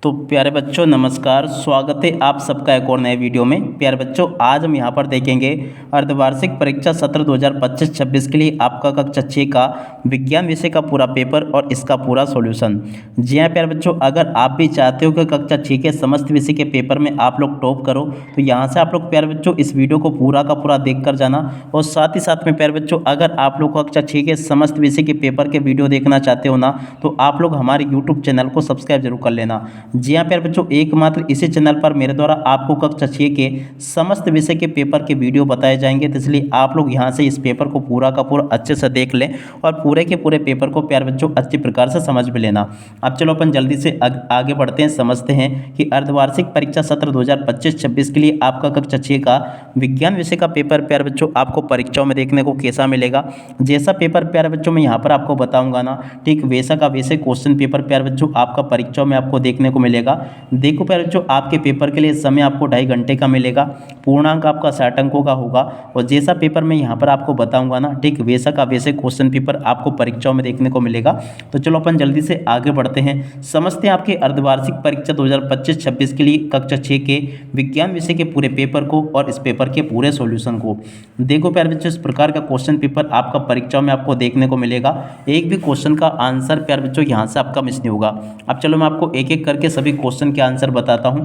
तो प्यारे बच्चों नमस्कार, स्वागत है आप सबका एक और नए वीडियो में। प्यारे बच्चों आज हम यहाँ पर देखेंगे अर्धवार्षिक परीक्षा सत्र 2025-26 के लिए आपका कक्षा 6 का विज्ञान विषय का पूरा पेपर और इसका पूरा सॉल्यूशन। जी हाँ प्यारे बच्चों, अगर आप भी चाहते हो कि कक्षा 6 के समस्त विषय के पेपर में आप लोग टॉप करो तो यहाँ से आप लोग प्यारे बच्चों इस वीडियो को पूरा का पूरा देख कर जाना। और साथ ही साथ में प्यारे बच्चों अगर आप लोग कक्षा 6 के समस्त विषय के पेपर के वीडियो देखना चाहते हो ना तो आप लोग हमारे यूट्यूब चैनल को सब्सक्राइब जरूर कर लेना। जी हाँ प्यारे बच्चों, एकमात्र इसी चैनल पर मेरे द्वारा आपको कक्षा 6 के समस्त विषय के पेपर के वीडियो बताए जाएंगे, तो इसलिए आप लोग यहाँ से इस पेपर को पूरा का पूरा अच्छे से देख लें और पूरे के पूरे पेपर को प्यारे बच्चों अच्छी प्रकार से समझ भी लेना। अब चलो अपन जल्दी से आगे बढ़ते हैं, समझते हैं कि अर्धवार्षिक परीक्षा सत्र 2025-26 के लिए आपका कक्षा 6 का विज्ञान विषय का पेपर प्यारे बच्चों आपको परीक्षाओं में देखने को कैसा मिलेगा। जैसा पेपर प्यारे बच्चों मैं यहाँ पर आपको बताऊंगा ना, ठीक वैसा का वैसे क्वेश्चन पेपर प्यारे बच्चों आपका परीक्षाओं में आपको देखने को मिलेगा। देखो प्यारे बच्चों आपके पेपर के लिए समय आपको 2.5 घंटे का मिलेगा, पूर्णांक आपका 60 अंकों का होगा और जैसा पेपर मैं यहाँ पर आपको बताऊंगा ना, ठीक वैसा का वैसे क्वेश्चन पेपर आपको परीक्षाओं में देखने को मिलेगा। तो चलो अपन जल्दी से आगे बढ़ते हैं, समझते हैं आपके अर्धवार्षिक परीक्षा 2025-26 के लिए कक्षा 6 के विज्ञान विषय के पूरे पेपर को और इस पेपर के पूरे सॉल्यूशन को। देखो प्यारे बच्चों इस प्रकार का क्वेश्चन पेपर आपका परीक्षाओं में आपको देखने को मिलेगा। एक भी क्वेश्चन का आंसर प्यारे बच्चों यहाँ से आपका मिस नहीं होगा। अब चलो मैं आपको एक एक करके सभी क्वेश्चन के आंसर बताता हूँ।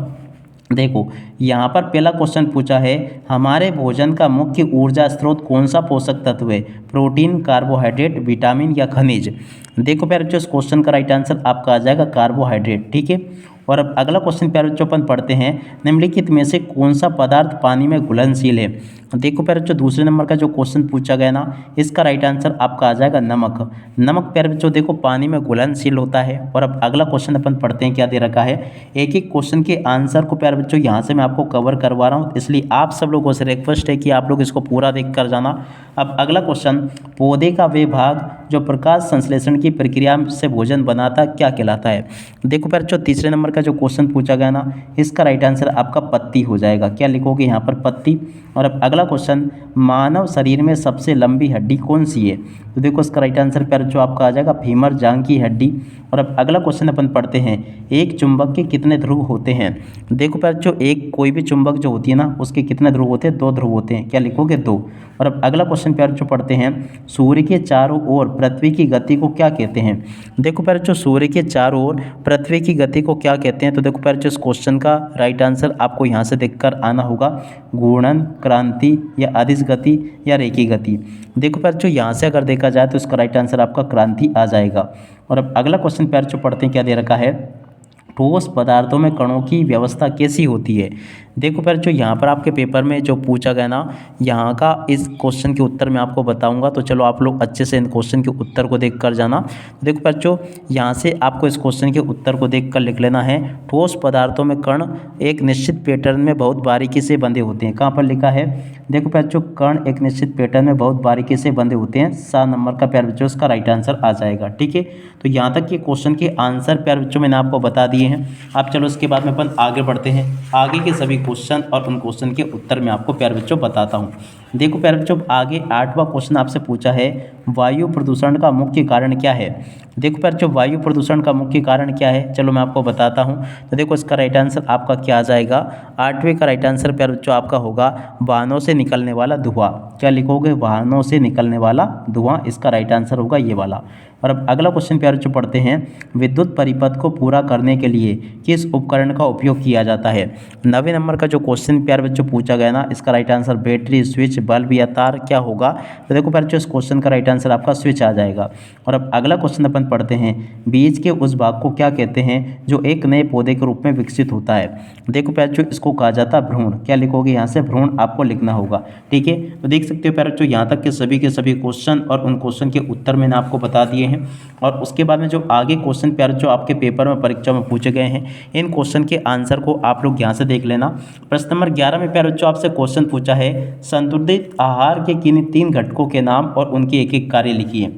देखो यहाँ पर पहला क्वेश्चन पूछा है, हमारे भोजन का मुख्य ऊर्जा स्रोत कौन सा पोषक तत्व है? प्रोटीन, कार्बोहाइड्रेट, विटामिन या खनिज? देखो प्यारे बच्चों इस क्वेश्चन का राइट आंसर आपका आ जाएगा कार्बोहाइड्रेट। ठीक है, और अब अगला क्वेश्चन प्यारे बच्चों अपन पढ़ते हैं, निम्नलिखित में से कौन सा पदार्थ पानी में घुलनशील है? देखो प्यारे बच्चों दूसरे नंबर का जो क्वेश्चन पूछा गया ना, इसका राइट आंसर आपका आ जाएगा नमक। नमक प्यारे बच्चों देखो पानी में घुलनशील होता है। और अब अगला क्वेश्चन अपन पढ़ते हैं, क्या दे रखा है। एक एक क्वेश्चन के आंसर को प्यारे बच्चों यहाँ से मैं आपको कवर करवा रहा हूँ, इसलिए आप सब लोगों से रिक्वेस्ट है कि आप लोग इसको पूरा देख कर जाना। अब अगला क्वेश्चन, पौधे का वे भाग जो प्रकाश संश्लेषण की प्रक्रिया से भोजन बनाता क्या कहलाता है? देखो प्यारे बच्चों तीसरे नंबर का जो क्वेश्चन पूछा गया ना, इसका राइट आंसर आपका पत्ती हो जाएगा। क्या लिखोगे यहाँ पर? पत्ती। और अब अगला क्वेश्चन, मानव शरीर में सबसे लंबी हड्डी कौन सी है? तो देखो इसका राइट आंसर प्यारे बच्चों आपका आ जाएगा फीमर, जांघ की हड्डी। और अब अगला क्वेश्चन अपन पढ़ते हैं, एक चुंबक के कितने ध्रुव होते हैं? देखो प्यारे बच्चों एक कोई भी चुंबक जो होती है ना उसके कितने ध्रुव होते हैं? 2 ध्रुव होते हैं। क्या लिखोगे? 2। और अब अगला क्वेश्चन प्यारे बच्चों पढ़ते हैं, सूर्य के चारों ओर पृथ्वी की गति को क्या कहते हैं? देखो प्यारे बच्चों सूर्य के चारों ओर पृथ्वी की गति को क्या कहते हैं? तो देखो प्यारे बच्चों इस क्वेश्चन का राइट आंसर आपको यहाँ से देखकर आना होगा, घूर्णन, क्रांति या अदिश गति या रेखीय गति। देखो प्यारे बच्चों यहाँ से अगर देखा जाए तो इसका राइट आंसर आपका क्रांति आ जाएगा। और अब अगला क्वेश्चन प्यारे बच्चों पढ़ते हैं, क्या दे रखा है, ठोस पदार्थों में कणों की व्यवस्था कैसी होती है? देखो प्यारे बच्चों यहाँ पर आपके पेपर में जो पूछा गया ना, यहाँ का इस क्वेश्चन के उत्तर मैं आपको बताऊंगा, तो चलो आप लोग अच्छे से इन क्वेश्चन के उत्तर को देख कर जाना। देखो प्यारे बच्चों यहाँ से आपको इस क्वेश्चन के उत्तर को देख कर लिख लेना है, ठोस पदार्थों में कण एक निश्चित पैटर्न में बहुत बारीकी से बंधे होते हैं। कहाँ पर लिखा है? देखो प्यारे बच्चों कण एक निश्चित पैटर्न में बहुत बारीकी से बंधे होते हैं। 7 नंबर का प्यारे बच्चों इसका राइट आंसर आ जाएगा। ठीक है, तो यहाँ तक के क्वेश्चन के आंसर प्यारे बच्चों मैंने आपको बता दिए हैं। अब चलो इसके बाद में अपन आगे बढ़ते हैं, आगे के सभी क्वेश्चन और उन क्वेश्चन के उत्तर मैं आपको प्यारे बच्चों बताता हूँ। देखो प्यारे बच्चों आगे 8वां क्वेश्चन आपसे पूछा है, वायु प्रदूषण का मुख्य कारण क्या है? देखो प्यारे बच्चों वायु प्रदूषण का मुख्य कारण क्या है, चलो मैं आपको बताता हूँ। तो देखो इसका राइट आंसर आपका क्या आ जाएगा, 8वें का राइट आंसर प्यारे बच्चों आपका होगा वाहनों से निकलने वाला धुआं। क्या लिखोगे? वाहनों से निकलने वाला धुआं, इसका राइट आंसर होगा ये वाला। और अब अगला क्वेश्चन प्यारे बच्चों पढ़ते हैं, विद्युत परिपथ को पूरा करने के लिए किस उपकरण का उपयोग किया जाता है? 9वें नंबर का जो क्वेश्चन प्यारे बच्चों पूछा गया ना, इसका right answer battery, switch, bulb या तार क्या होगा? तो देखो प्यारे बच्चों इस क्वेश्चन का राइट आंसर आपका स्विच आ जाएगा। और अब अगला क्वेश्चन अपन पढ़ते हैं, बीज के उस भाग को क्या कहते हैं जो एक नए पौधे के रूप में विकसित होता है? देखो प्यारे बच्चों इसको कहा जाता है भ्रूण। क्या लिखोगे? यहाँ से भ्रूण आपको लिखना होगा। ठीक है, तो देख सकते हो प्यारे बच्चों यहाँ तक के सभी क्वेश्चन और उन क्वेश्चन के उत्तर मैंने आपको बता दिए हैं। और उसके बाद में जो आगे क्वेश्चन प्यारे जो आपके पेपर में परीक्षा में पूछे गए हैं, इन क्वेश्चन के आंसर को आप लोग यहाँ से देख लेना। प्रश्न नंबर 11 में प्यारे बच्चों आपसे क्वेश्चन पूछा है, संतुलित आहार के किन 3 घटकों के नाम और उनके एक एक कार्य लिखिए।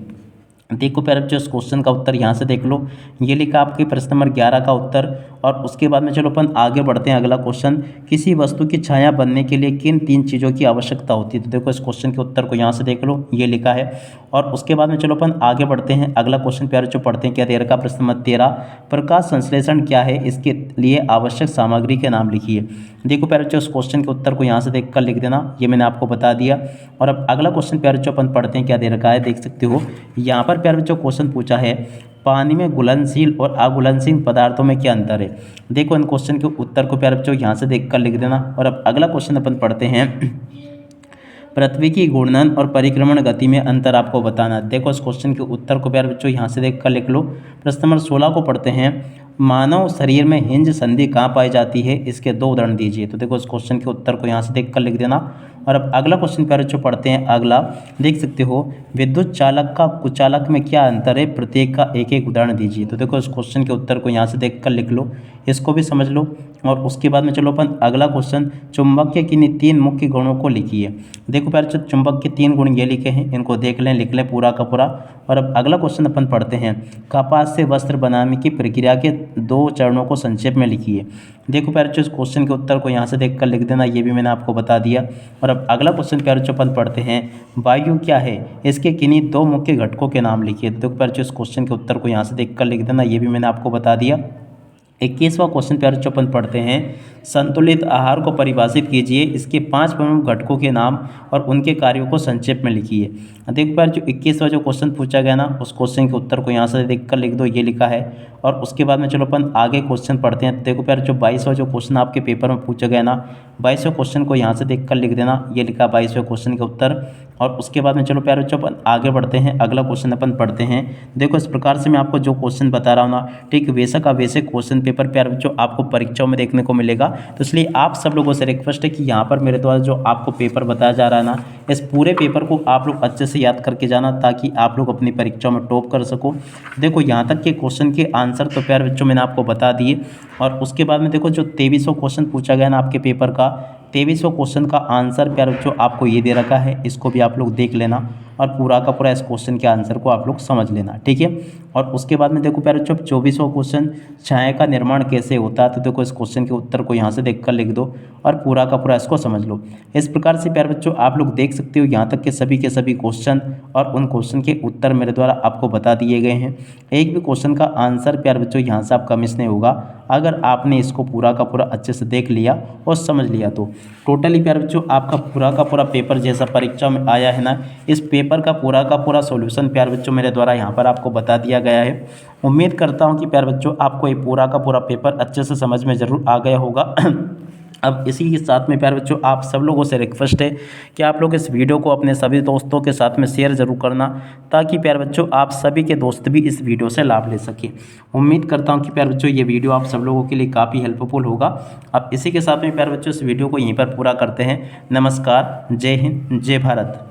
देखो प्यारे बच्चों, इस क्वेश्चन का उत्तर यहाँ से देख लो, ये लिखा आपके प्रश्न नंबर 11 का उत्तर। और उसके बाद में चलो अपन आगे बढ़ते हैं। अगला क्वेश्चन, किसी वस्तु की छाया बनने के लिए किन 3 चीज़ों की आवश्यकता होती है? तो देखो इस क्वेश्चन के उत्तर को यहाँ से देख लो, ये लिखा है। और उसके बाद में चलो अपन आगे बढ़ते हैं। अगला क्वेश्चन प्यारे बच्चों पढ़ते हैं क्या दे रखा, प्रश्न नंबर 13, प्रकाश संश्लेषण क्या है, इसके लिए आवश्यक सामग्री के नाम लिखिए। देखो प्यारे बच्चों, इस क्वेश्चन के उत्तर को यहाँ से देख कर लिख देना, ये मैंने आपको बता दिया। और अब अगला क्वेश्चन प्यारे बच्चों अपन पढ़ते हैं क्या दे रखा है, देख सकते हो यहाँ पर प्यारे बच्चों क्वेश्चन पूछा है, पानी में घुलनशील और अघुलनशील पदार्थों में क्या अंतर है? देखो इन क्वेश्चन के उत्तर को प्यारे बच्चों यहाँ से देखकर लिख देना। और अब अगला क्वेश्चन अपन पढ़ते हैं, पृथ्वी की घूर्णन और परिक्रमण गति में अंतर आपको बताना। देखो इस क्वेश्चन के उत्तर को प्यारे बच्चों यहाँ से देखकर लिख लो। प्रश्न नंबर 16 को पढ़ते हैं, मानव शरीर में हिंज संधि कहाँ पाई जाती है, इसके 2 उदाहरण दीजिए। तो देखो इस क्वेश्चन के उत्तर को यहाँ से देखकर लिख देना। और अब अगला क्वेश्चन प्यारे बच्चों पढ़ते हैं। अगला देख सकते हो, विद्युत चालक का कुचालक में क्या अंतर है, प्रत्येक का एक एक उदाहरण दीजिए। तो देखो इस क्वेश्चन के उत्तर को यहाँ से देखकर लिख लो, इसको भी समझ लो। और उसके बाद में चलो अपन अगला क्वेश्चन, चुंबक के किन्हीं 3 मुख्य गुणों को लिखिए। देखो प्यारे बच्चों, चुंबक के 3 गुण ये लिखे हैं, इनको देख लें, लिख लें पूरा का पूरा। और अब अगला क्वेश्चन अपन पढ़ते हैं, कपास से वस्त्र बनाने की प्रक्रिया के 2 चरणों को संक्षेप में लिखिए। देखो प्यारे बच्चों, इस क्वेश्चन के उत्तर को यहाँ से देखकर लिख देना, ये भी मैंने आपको बता दिया। और अब अगला क्वेश्चन प्यारे बच्चों अपन पढ़ते हैं, वायु क्या है, इसके किन्हीं 2 मुख्य घटकों के नाम लिखिए। देखो प्यारे बच्चों, इस क्वेश्चन के उत्तर को यहाँ से देखकर लिख देना, ये भी मैंने आपको बता दिया। 21वां क्वेश्चन प्यारे बच्चों अपन पढ़ते हैं, संतुलित आहार को परिभाषित कीजिए, इसके 5 प्रमुख घटकों के नाम और उनके कार्यों को संक्षेप में लिखिए। देखो प्यारे जो 21वां जो क्वेश्चन पूछा गया ना, उस क्वेश्चन के उत्तर को यहाँ से देखकर लिख दो, ये लिखा है। और उसके बाद में चलो अपन आगे क्वेश्चन पढ़ते हैं। देखो प्यारे जो 22वां जो क्वेश्चन आपके पेपर में पूछा गया ना, 22वें क्वेश्चन को यहाँ से देखकर लिख देना, ये लिखा 22वें क्वेश्चन के उत्तर। और उसके बाद में चलो प्यारे बच्चों अपन आगे बढ़ते हैं। अगला क्वेश्चन अपन पढ़ते हैं। देखो इस प्रकार से मैं आपको जो क्वेश्चन बता रहा हूँ ना, ठीक वैसा का वैसे क्वेश्चन पेपर प्यारे बच्चों आपको परीक्षाओं में देखने को मिलेगा। तो इसलिए आप सब लोगों से रिक्वेस्ट है कि यहाँ पर मेरे द्वारा जो आपको पेपर बताया जा रहा है ना, इस पूरे पेपर को आप लोग अच्छे से याद करके जाना, ताकि आप लोग अपनी परीक्षाओं में टॉप कर सको। देखो यहाँ तक के क्वेश्चन के आंसर तो प्यारे बच्चों मैंने आपको बता दिए। और उसके बाद में देखो जो 23वां क्वेश्चन पूछा गया ना आपके पेपर का, 23वां क्वेश्चन का आंसर प्यारे बच्चों आपको ये दे रखा है, इसको भी आप लोग देख लेना और पूरा का पूरा इस क्वेश्चन के आंसर को आप लोग समझ लेना, ठीक है। और उसके बाद में देखो प्यारे बच्चों 24वां क्वेश्चन, छाया का निर्माण कैसे होता है। तो देखो इस क्वेश्चन के उत्तर को यहाँ से देखकर लिख दो और पूरा का पूरा इसको समझ लो। इस प्रकार से प्यारे बच्चों आप लोग देख सकते हो यहाँ तक के सभी क्वेश्चन और उन क्वेश्चन के उत्तर मेरे द्वारा आपको बता दिए गए हैं। एक भी क्वेश्चन का आंसर प्यारे बच्चों यहाँ से आपका मिस नहीं होगा, अगर आपने इसको पूरा का पूरा अच्छे से देख लिया और समझ लिया तो। टोटली प्यारे बच्चों आपका पूरा का पूरा पेपर जैसा परीक्षा में आया है ना, इस पेपर का पूरा सॉल्यूशन प्यारे बच्चों मेरे द्वारा यहाँ पर आपको बता दिया गया है। उम्मीद करता हूँ कि प्यारे बच्चों आपको ये पूरा का पूरा पेपर अच्छे से समझ में ज़रूर आ गया होगा। अब इसी के साथ में प्यारे बच्चों आप सब लोगों से रिक्वेस्ट है कि आप लोग इस वीडियो को अपने सभी दोस्तों के साथ में शेयर ज़रूर करना, ताकि प्यारे बच्चों आप सभी के दोस्त भी इस वीडियो से लाभ ले सकें। उम्मीद करता हूं कि प्यारे बच्चों ये वीडियो आप सब लोगों के लिए काफ़ी हेल्पफुल होगा। अब इसी के साथ में प्यारे बच्चों इस वीडियो को यहीं पर पूरा करते हैं। नमस्कार, जय हिंद, जय भारत।